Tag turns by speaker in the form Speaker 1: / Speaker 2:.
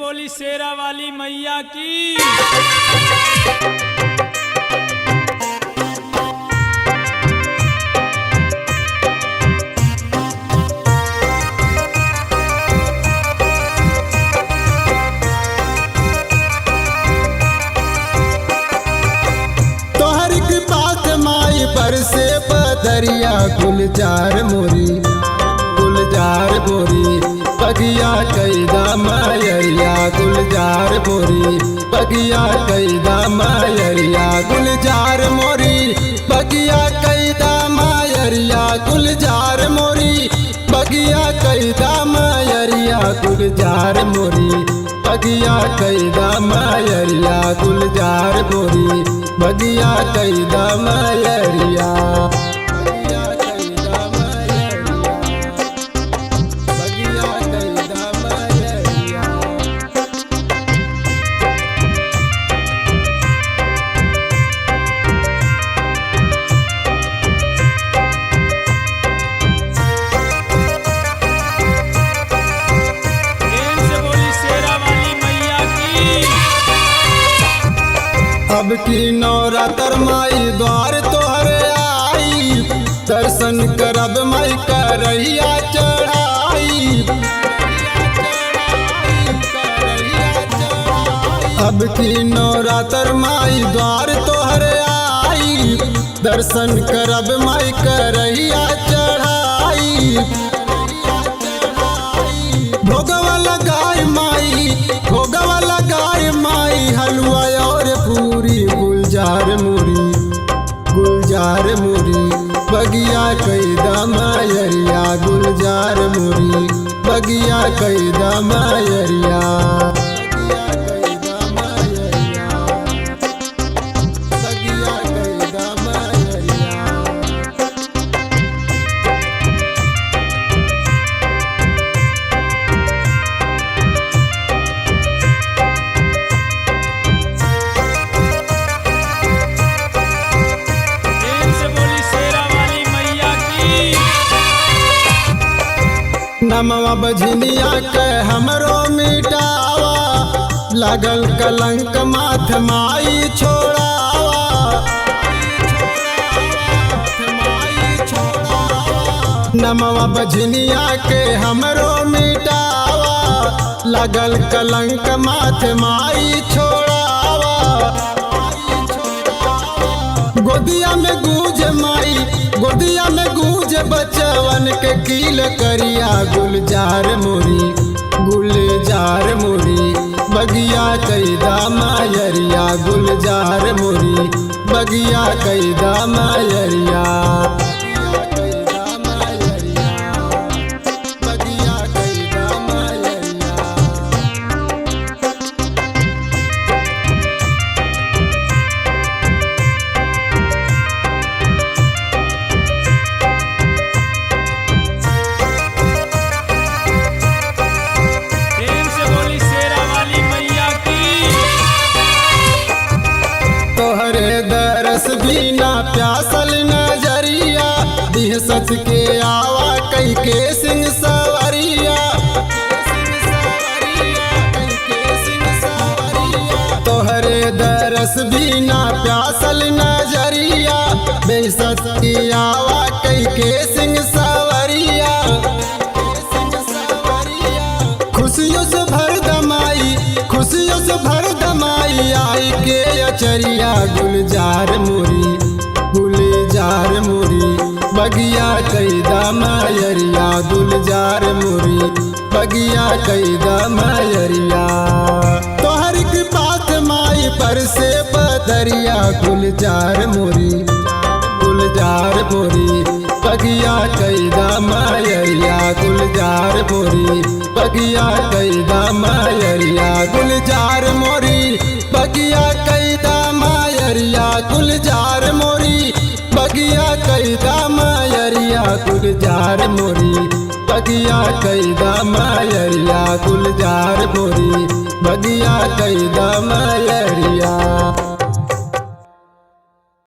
Speaker 1: बोली शेरा वाली मैया की।
Speaker 2: तोहर कृपा से माई पर से पदरिया गुलजार मोरी गुलजार मोरी बगिया कैदा मायरिया गुलजार मोरी बगिया कैदा मायरिया गुलजार मोरी बगिया कैदा मायरिया गुलजार मोरी बगिया कैदा मायरिया गुलजार मोरी बगिया कैदा मायरिया गुलजार मोरी बगिया कैदा मायरिया अब की नवरात्र माई द्वार तोहरे आई दर्शन करब माई करैया चढ़ाई। अब की नवरात्र माई द्वार तोहरे आई दर्शन करब माई करैया चढ़ाई। भोगवा लगाए माई भोगवा लगाए माई हलवा और पूरी गुलजार मुरी बगिया कैदा मायरिया गुलजार मुरी बगिया कैदा मायरिया नमवा बझनिया के हमरो मिटावा लागल कलंक माथ माई छोड़ावा। नमवा बझनिया के हमरो मिटावा लागल कलंक माथ माई छोड़ावा। गोदिया में गूंज माई गोदिया में गूंज बचवन के कील करिया गुलजार मुरी बगिया कैदा मायरिया गुलजार मुरी बगिया कैदा मायरिया। बिना प्यासल नजरिया दिह सच के आवा कई के सिंह सवरिया। तोहरे दरस बिना प्यासल नजरिया बेसत की आवा कई के सिंह सवरिया। खुशियों से भर दमाई खुशियों से भर दमाई आई के अचरिया गुलजार मुरी बगिया कैदा मायरिया गुलजार मुरी बगिया कैदा मायरिया। तोहर कृपा से माई पर से पदरिया गुलजार मुरी बगिया कैदा मायरिया गुलजार मुरी बगिया कैदा मायरिया गुलजार मोरी बगिया कैदा मायरिया गुलजार मोरी बगिया कैदा मायरिया गुलजार मोरी बगिया कैदा मायरिया गुलजार मोरी बगिया कैदा मायरिया।